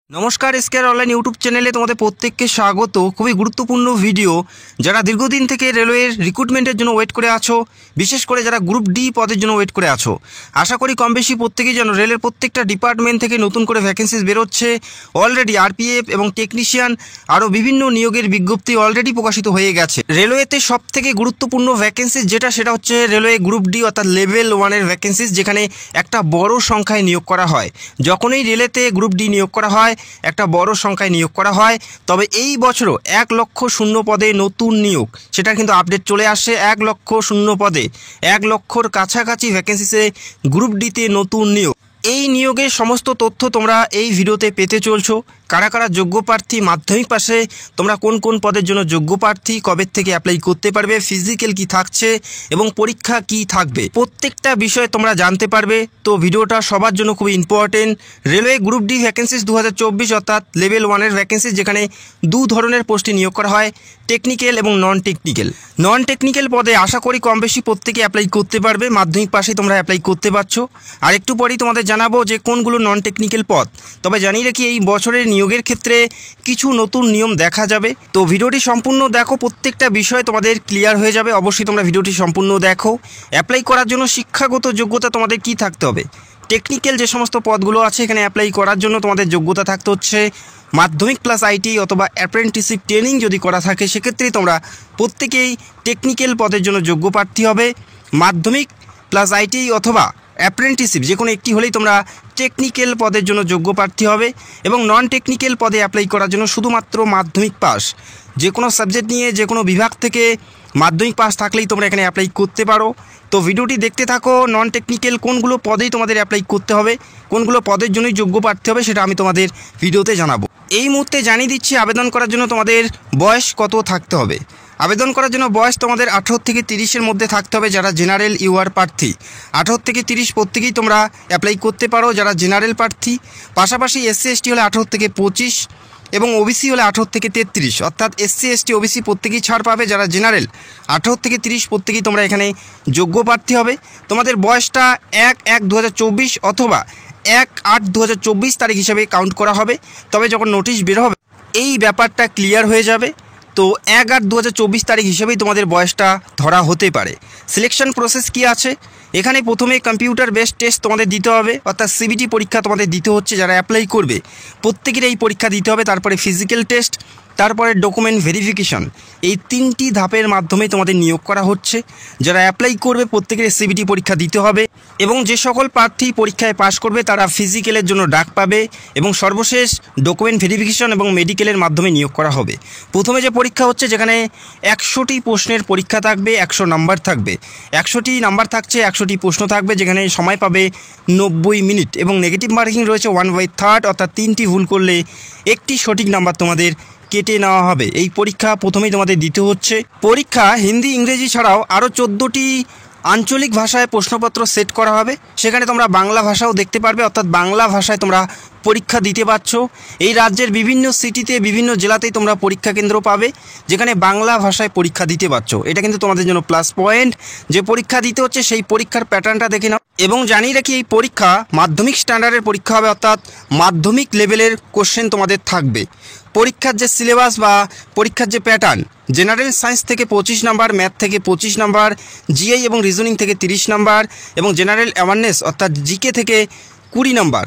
নমস্কার, এসকেআর online YouTube চ্যানেলে তোমাদের প্রত্যেককে স্বাগত। খুবই গুরুত্বপূর্ণ ভিডিও। যারা দীর্ঘদিন থেকে রেলওয়ের রিক্রুটমেন্টের জন্য ওয়েট করে আছো, বিশেষ করে যারা গ্রুপ ডি পদের জন্য ওয়েট করে আছো, আশা করি কম বেশি প্রত্যেকেই যেন রেলের প্রত্যেকটা ডিপার্টমেন্ট থেকে নতুন করে ভ্যাকেন্সিস বেরোচ্ছে। অলরেডি আরপিএফ এবং টেকনিশিয়ান আরও বিভিন্ন নিয়োগের বিজ্ঞপ্তি অলরেডি প্রকাশিত হয়ে গেছে। রেলওয়েতে সব থেকে গুরুত্বপূর্ণ ভ্যাকেন্সিস সেটা হচ্ছে রেলওয়ে গ্রুপ ডি অর্থাৎ লেভেল 1-এর ভ্যাকেন্সিস, যেখানে একটা বড় সংখ্যায় নিয়োগ করা হয়। যখনই রেলেতে গ্রুপ ডি নিয়োগ করা হয় একটা বড় সংখ্যায় নিয়োগ করা হয়। তবে এই বছরও 1 লক্ষ শূন্য পদে নতুন নিয়োগ, সেটা কিন্তু আপডেট চলে আসে। 1 লক্ষ শূন্য পদে 1 লক্ষর কাছাকাছি ভ্যাকেন্সিসে গ্রুপ ডিতে নতুন নিয়োগ। এই নিয়োগের সমস্ত তথ্য তোমরা এই ভিডিওতে পেতে চলছো। কারা কারা যোগ্য প্রার্থী, মাধ্যমিক পাশে তোমরা কোন কোন পদের জন্য যোগ্য প্রার্থী, কবে থেকে অ্যাপ্লাই করতে পারবে, ফিজিক্যাল কি থাকছে এবং পরীক্ষা কি থাকবে, প্রত্যেকটা বিষয় তোমরা জানতে পারবে। তো ভিডিওটা সবার জন্য খুবই important. Railway group D vacancies 2024 অর্থাৎ লেভেল 1-এর ভ্যাকেন্সিস, যেখানে 2 ধরনের পোস্টে নিয়োগ করা হয়, টেকনিক্যাল এবং নন টেকনিক্যাল পদে আশা করি কম বেশি প্রত্যেকে অ্যাপ্লাই করতে পারবে। মাধ্যমিক পাশেই তোমরা অ্যাপ্লাই করতে পারছো। আর একটু পরেই তোমাদের জানাবো যে কোনগুলো নন টেকনিক্যাল পদ। তবে জানিয়ে রাখি, এই বছরের নিয়োগের ক্ষেত্রে কিছু নতুন নিয়ম দেখা যাবে। তো ভিডিওটি সম্পূর্ণ দেখো, প্রত্যেকটা বিষয় তোমাদের ক্লিয়ার হয়ে যাবে। অবশ্যই তোমরা ভিডিওটি সম্পূর্ণ দেখো। অ্যাপ্লাই করার জন্য শিক্ষাগত যোগ্যতা তোমাদের কি থাকতে হবে, টেকনিক্যাল যে সমস্ত পদগুলো আছে এখানে অ্যাপ্লাই করার জন্য তোমাদের যোগ্যতা থাকতে হচ্ছে মাধ্যমিক প্লাস আইটি অথবা অ্যাপ্রেন্টিসশিপ ট্রেনিং যদি করা থাকে, সেক্ষেত্রেই তোমরা প্রত্যেকেই টেকনিক্যাল পদের জন্য যোগ্য প্রার্থী হবে। মাধ্যমিক প্লাস আইটি অথবা অ্যাপ্রেন্টিসশিপ যে কোনো একটি হলেই তোমরা টেকনিক্যাল পদের জন্য যোগ্য প্রার্থী হবে। এবং নন টেকনিক্যাল পদে অ্যাপ্লাই করার জন্য শুধুমাত্র মাধ্যমিক পাস, যে কোনো সাবজেক্ট নিয়ে যে কোনো বিভাগ থেকে মাধ্যমিক পাস থাকলেই তোমরা এখানে অ্যাপ্লাই করতে পারো। তো ভিডিওটি দেখতে থাকো। নন টেকনিক্যাল কোনগুলো পদেই তোমাদের অ্যাপ্লাই করতে হবে, কোনগুলো পদের জন্যই যোগ্য প্রার্থী হবে, সেটা আমি তোমাদের ভিডিওতে জানাবো। এই মুহূর্তে জানিয়ে দিচ্ছি আবেদন করার জন্য তোমাদের বয়স কত থাকতে হবে। আবেদন করার জন্য বয়স তোমাদের 18 থেকে 30-এর মধ্যে থাকতে হবে যারা জেনারেল ইউআর প্রার্থী। 18 থেকে 30 প্রত্যেকেই তোমরা অ্যাপ্লাই করতে পারো যারা জেনারেল প্রার্থী। পাশাপাশি এসসি এসটি হলে 18 থেকে 25 এবং ওবিসি হলে 18 থেকে 33, অর্থাৎ এসসি এসটি ওবিসি প্রত্যেকেই ছাড় পাবে। যারা জেনারেল 18 থেকে 30 প্রত্যেকেই তোমরা এখানে যোগ্য প্রার্থী হবে। তোমাদের বয়সটা 1/1/2024 অথবা 1/8/2024 তারিখ হিসেবে কাউন্ট করা হবে। তবে যখন নোটিশ বের হবে এই ব্যাপারটা ক্লিয়ার হয়ে যাবে। তো 1/8/2024 তারিখ হিসেবেই তোমাদের বয়সটা ধরা হতে পারে। সিলেকশন প্রসেস কি আছে, এখানে প্রথমে কম্পিউটার বেসড টেস্ট তোমাদের দিতে হবে, অর্থাৎ সিবিটি পরীক্ষা তোমাদের দিতে হচ্ছে। যারা অ্যাপ্লাই করবে প্রত্যেকের এই পরীক্ষা দিতে হবে। তারপরে ফিজিক্যাল টেস্ট, তারপরে ডকুমেন্ট ভেরিফিকেশন। এই 3টি ধাপের মাধ্যমে তোমাদের নিয়োগ করা হচ্ছে। যারা অ্যাপ্লাই করবে প্রত্যেকের সিবিটি পরীক্ষা দিতে হবে এবং যে সকল প্রার্থী পরীক্ষায় পাশ করবে তারা ফিজিক্যালের জন্য ডাক পাবে এবং সর্বশেষ ডকুমেন্ট ভেরিফিকেশন এবং মেডিকেলের মাধ্যমে নিয়োগ করা হবে। প্রথমে যে পরীক্ষা হচ্ছে, যেখানে 100টি প্রশ্নের পরীক্ষা থাকবে, 100 নাম্বার থাকবে। 100টি নাম্বার থাকছে, 100টি প্রশ্ন থাকবে, যেখানে সময় পাবে 90 মিনিট এবং নেগেটিভ মার্কিং রয়েছে 1/3, অর্থাৎ 3টি ভুল করলে একটি সঠিক নাম্বার তোমাদের কেটে নেওয়া হবে। এই পরীক্ষা প্রথমেই তোমাদের দিতে হচ্ছে। পরীক্ষা হিন্দি ইংরেজি ছাড়াও আরও 14টি আঞ্চলিক ভাষায় প্রশ্নপত্র সেট করা হবে। সেখানে তোমরা বাংলা ভাষাও দেখতে পারবে, অর্থাৎ বাংলা ভাষায় তোমরা পরীক্ষা দিতে পারছো। এই রাজ্যের বিভিন্ন সিটিতে বিভিন্ন জেলাতেই তোমরা পরীক্ষা কেন্দ্র পাবে যেখানে বাংলা ভাষায় পরীক্ষা দিতে পারছো। এটা কিন্তু তোমাদের জন্য প্লাস পয়েন্ট। যে পরীক্ষা দিতে হচ্ছে সেই পরীক্ষার প্যাটার্নটা দেখে নাও। এবং জানিয়ে রাখি, এই পরীক্ষা মাধ্যমিক স্ট্যান্ডার্ডের পরীক্ষা হবে, অর্থাৎ মাধ্যমিক লেভেলের কোশ্চেন তোমাদের থাকবে। পরীক্ষার যে সিলেবাস বা পরীক্ষার যে প্যাটার্ন, জেনারেল সায়েন্স থেকে 25 নাম্বার, ম্যাথ থেকে 25 নাম্বার, জিআই এবং রিজনিং থেকে 30 নাম্বার এবং জেনারেল অ্যাওয়ারনেস অর্থাৎ জিকে থেকে 20 নাম্বার।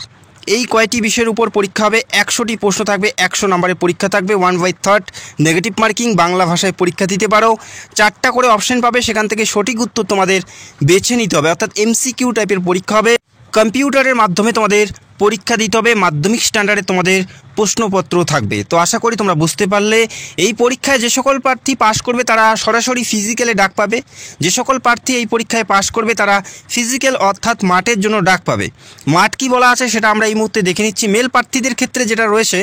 এই কয়টি বিষয়ের উপর পরীক্ষা হবে। 100টি প্রশ্ন থাকবে, 100 নাম্বারের পরীক্ষা থাকবে। 1/3 নেগেটিভ মার্কিং, বাংলা ভাষায় পরীক্ষা দিতে পারো। 4টা করে অপশন পাবে, সেখান থেকে সঠিক উত্তর তোমাদের বেছে নিতে হবে, অর্থাৎ এমসিকিউ টাইপের পরীক্ষা হবে। কম্পিউটারের মাধ্যমে তোমাদের পরীক্ষা দিতে হবে। মাধ্যমিক স্ট্যান্ডার্ডে তোমাদের প্রশ্নপত্র থাকবে। তো আশা করি তোমরা বুঝতে পারলে। এই পরীক্ষায় যে সকল প্রার্থী পাশ করবে তারা সরাসরি ফিজিক্যালে ডাক পাবে। যে সকল প্রার্থী এই পরীক্ষায় পাশ করবে তারা ফিজিক্যাল অর্থাৎ মাঠের জন্য ডাক পাবে। মাঠ কি বলা আছে সেটা আমরা এই মুহূর্তে দেখে নিচ্ছি। মেল প্রার্থীদের ক্ষেত্রে যেটা রয়েছে,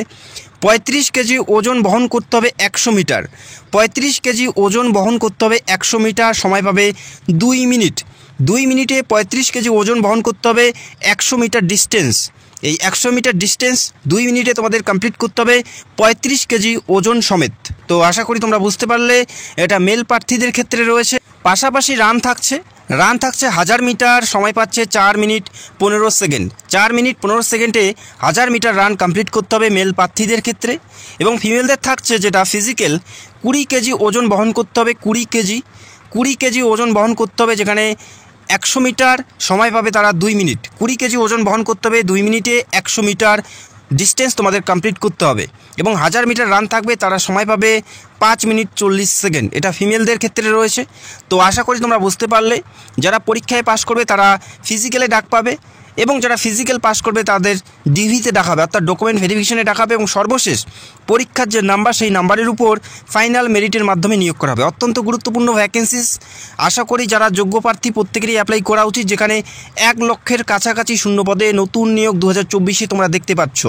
35 কেজি ওজন বহন করতে হবে 100 মিটার। 35 কেজি ওজন বহন করতে হবে 100 মিটার, সময় পাবে 2 মিনিট। 2 মিনিটে 35 কেজি ওজন বহন করতে হবে 100 মিটার ডিস্টেন্স। এই 100 মিটার ডিস্টেন্স 2 মিনিটে তোমাদের কমপ্লিট করতে হবে 35 কেজি ওজন সমেত। তো আশা করি তোমরা বুঝতে পারলে, এটা মেল প্রার্থীদের ক্ষেত্রে রয়েছে। পাশাপাশি রান থাকছে, রান থাকছে 1000 মিটার, সময় পাচ্ছে 4 মিনিট 15 সেকেন্ড। 4 মিনিট 15 সেকেন্ডে 1000 মিটার রান কমপ্লিট করতে হবে মেল প্রার্থীদের ক্ষেত্রে। এবং ফিমেলদের থাকছে যেটা ফিজিক্যাল 20 কেজি ওজন বহন করতে হবে। 20 কেজি ওজন বহন করতে হবে, যেখানে 100 মিটার সময় পাবে তারা 2 মিনিট। 20 কেজি ওজন বহন করতে হবে 2 মিনিটে। 100 মিটার ডিস্টেন্স তোমাদের কমপ্লিট করতে হবে এবং 1000 মিটার রান থাকবে, তারা সময় পাবে 5 মিনিট 40 সেকেন্ড। এটা ফিমেলদের ক্ষেত্রে রয়েছে। তো আশা করি তোমরা বুঝতে পারলে, যারা পরীক্ষায় পাশ করবে তারা ফিজিক্যালে ডাক পাবে এবং যারা ফিজিক্যাল পাস করবে তাদের ডিভিতে ডাকাবে, অর্থাৎ ডকুমেন্ট ভেরিফিকেশনে ডাকাবে এবং সর্বশেষ পরীক্ষার যে নাম্বার সেই নাম্বারের উপর ফাইনাল মেরিটের মাধ্যমে নিয়োগ করা হবে। অত্যন্ত গুরুত্বপূর্ণ ভ্যাকেন্সিস। আশা করি যারা যোগ্য প্রার্থী প্রত্যেকেরই অ্যাপ্লাই করা উচিত, যেখানে 1 লক্ষের কাছাকাছি শূন্য পদে নতুন নিয়োগ 2024-এ তোমরা দেখতে পাচ্ছ।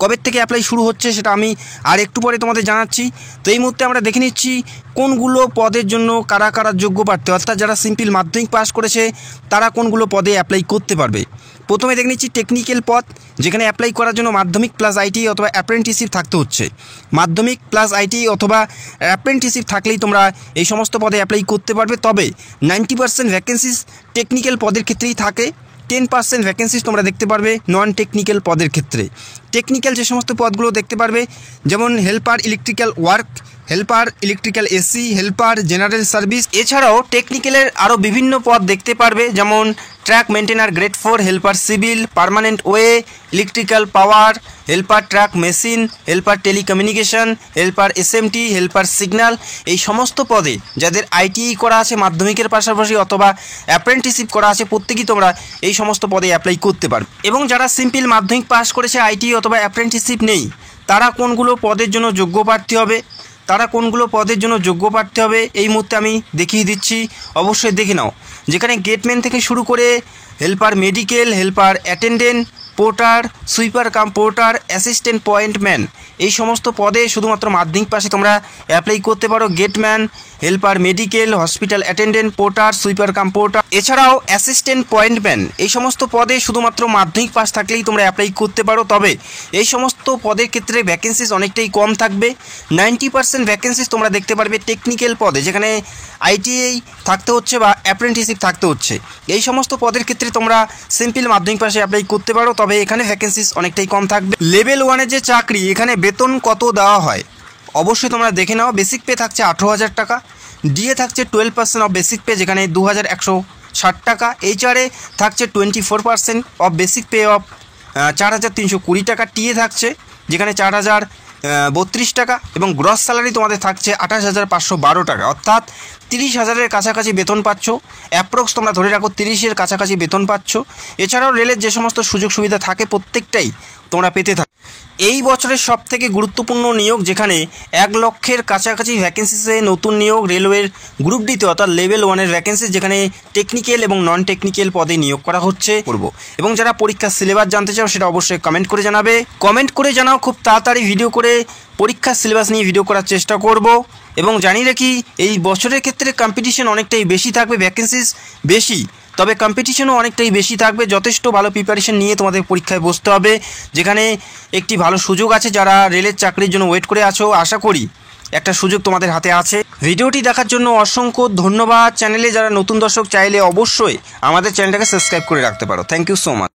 কবে থেকে অ্যাপ্লাই শুরু হচ্ছে সেটা আমি আর একটু পরে তোমাদের জানাচ্ছি। তো এই মুহূর্তে আমরা দেখে নিচ্ছি কোনগুলো পদের জন্য কারা কারা যোগ্য প্রার্থী, অর্থাৎ যারা সিম্পল মাধ্যমিক পাস করেছে তারা কোনগুলো পদে অ্যাপ্লাই করতে পারবে। প্রথমে দেখে নিচ্ছি টেকনিক্যাল পদ, যেখানে অ্যাপ্লাই করার জন্য মাধ্যমিক প্লাস আইটিআই অথবা অ্যাপ্রেন্টিসশিপ থাকতে হচ্ছে। মাধ্যমিক প্লাস আইটিআই অথবা অ্যাপ্রেন্টিসশিপ থাকলেই তোমরা এই সমস্ত পদে অ্যাপ্লাই করতে পারবে। তবে 90% ভ্যাকেন্সিস টেকনিক্যাল পদের ক্ষেত্রেই থাকে। 10% ভ্যাকেন্সিস তোমরা দেখতে পারবে নন টেকনিক্যাল পদের ক্ষেত্রে। টেকনিক্যাল যে সমস্ত পদগুলো দেখতে পারবে, যেমন helper electrical work, helper electrical AC, helper general service. এছাড়াও টেকনিক্যালের আরও বিভিন্ন পদ দেখতে পারবে, যেমন track maintainer grade 4, helper civil, permanent way, electrical power, helper track machine, helper telecommunication, helper SMT, helper signal. এই সমস্ত পদে যাদের আইটিআই করা আছে মাধ্যমিকের পাশাপাশি অথবা অ্যাপ্রেন্টিসশিপ করা আছে, প্রত্যেকেই তোমরা এই সমস্ত পদে অ্যাপ্লাই করতে পারবে। এবং যারা সিম্পল মাধ্যমিক পাস করেছে, আইটিআই অথবা অ্যাপ্রেন্টিসশিপ নেই, তারা কোনগুলো পদের জন্য যোগ্য প্রার্থী হবে, এই মুহূর্তে আমি দেখিয়ে দিচ্ছি, অবশ্যই দেখে নাও। যেখানে গেটম্যান থেকে শুরু করে helper medical, helper attendant, porter, sweeper cum porter, assistant pointsman, এই সমস্ত পদে শুধুমাত্র মাধ্যমিক পাশে তোমরা অ্যাপ্লাই করতে পারো। Gateman, helper medical, hospital attendant, porter, sweeper cum porter, এছাড়াও অ্যাসিস্ট্যান্ট পয়েন্টম্যান, এই সমস্ত পদে শুধুমাত্র মাধ্যমিক পাস থাকলেই তোমরা অ্যাপ্লাই করতে পারো। তবে এই সমস্ত পদের ক্ষেত্রে ভ্যাকেন্সিস অনেকটাই কম থাকবে। 90% ভ্যাকেন্সিস তোমরা দেখতে পারবে টেকনিক্যাল পদে, যেখানে আইটিআই থাকতে হচ্ছে বা অ্যাপ্রেন্টিসশিপ থাকতে হচ্ছে। এই সমস্ত পদের ক্ষেত্রে তোমরা সিম্পল মাধ্যমিক পাশে অ্যাপ্লাই করতে পারো, তবে এখানে ভ্যাকেন্সিস অনেকটাই কম থাকবে। লেভেল 1-এর যে চাকরি, এখানে বেতন কত দেওয়া হয় অবশ্যই তোমরা দেখে নাও। বেসিক পে থাকছে 18,000 টাকা, ডিএ থাকছে 12% অফ বেসিক পে, যেখানে 2,160 টাকা, এইচআরএ থাকছে 24% অফ বেসিক পে অফ 4,320 টাকা, টিএ থাকছে যেখানে 4,032 টাকা এবং গ্রস স্যালারি তোমাদের থাকছে 28,512 টাকা, অর্থাৎ 30,000-এর কাছাকাছি বেতন পাচ্ছ। অ্যাপ্রক্স তোমরা ধরে রাখো 30-এর কাছাকাছি বেতন পাচ্ছ। এছাড়াও রেলের যে সমস্ত সুযোগ সুবিধা থাকে প্রত্যেকটাই তোমরা পেতে থাকো। এই বছরের সবথেকে গুরুত্বপূর্ণ নিয়োগ, যেখানে 1 লক্ষের কাছাকাছি ভ্যাকেন্সিসে নতুন নিয়োগ রেলওয়ের গ্রুপ ডিতে, অর্থাৎ লেভেল 1-এর ভ্যাকেন্সি, যেখানে টেকনিক্যাল এবং নন টেকনিক্যাল পদে নিয়োগ করা হচ্ছে এবং যারা পরীক্ষার সিলেবাস জানতে চাও সেটা অবশ্যই কমেন্ট করে জানাবে। কমেন্ট করে জানাও, খুব তাড়াতাড়ি ভিডিও করে পরীক্ষার সিলেবাস নিয়ে ভিডিও করার চেষ্টা করব। এবং জানি রাখি এই বছরের ক্ষেত্রে কম্পিটিশন অনেকটাই বেশি থাকবে, ভ্যাকেন্সিস বেশি, তবে কম্পিটিশনও অনেকটাই বেশি থাকবে। যথেষ্ট ভালো প্রিপারেশন নিয়ে তোমাদের পরীক্ষায় বসতে হবে, যেখানে একটি ভালো সুযোগ আছে। যারা রেলের চাকরির জন্য ওয়েট করে আছো, আশা করি একটা সুযোগ তোমাদের হাতে আছে। ভিডিওটি দেখার জন্য অসংখ্য ধন্যবাদ। চ্যানেলে যারা নতুন দর্শক, চাইলে অবশ্যই আমাদের চ্যানেলটাকে সাবস্ক্রাইব করে রাখতে পারো। Thank you so much.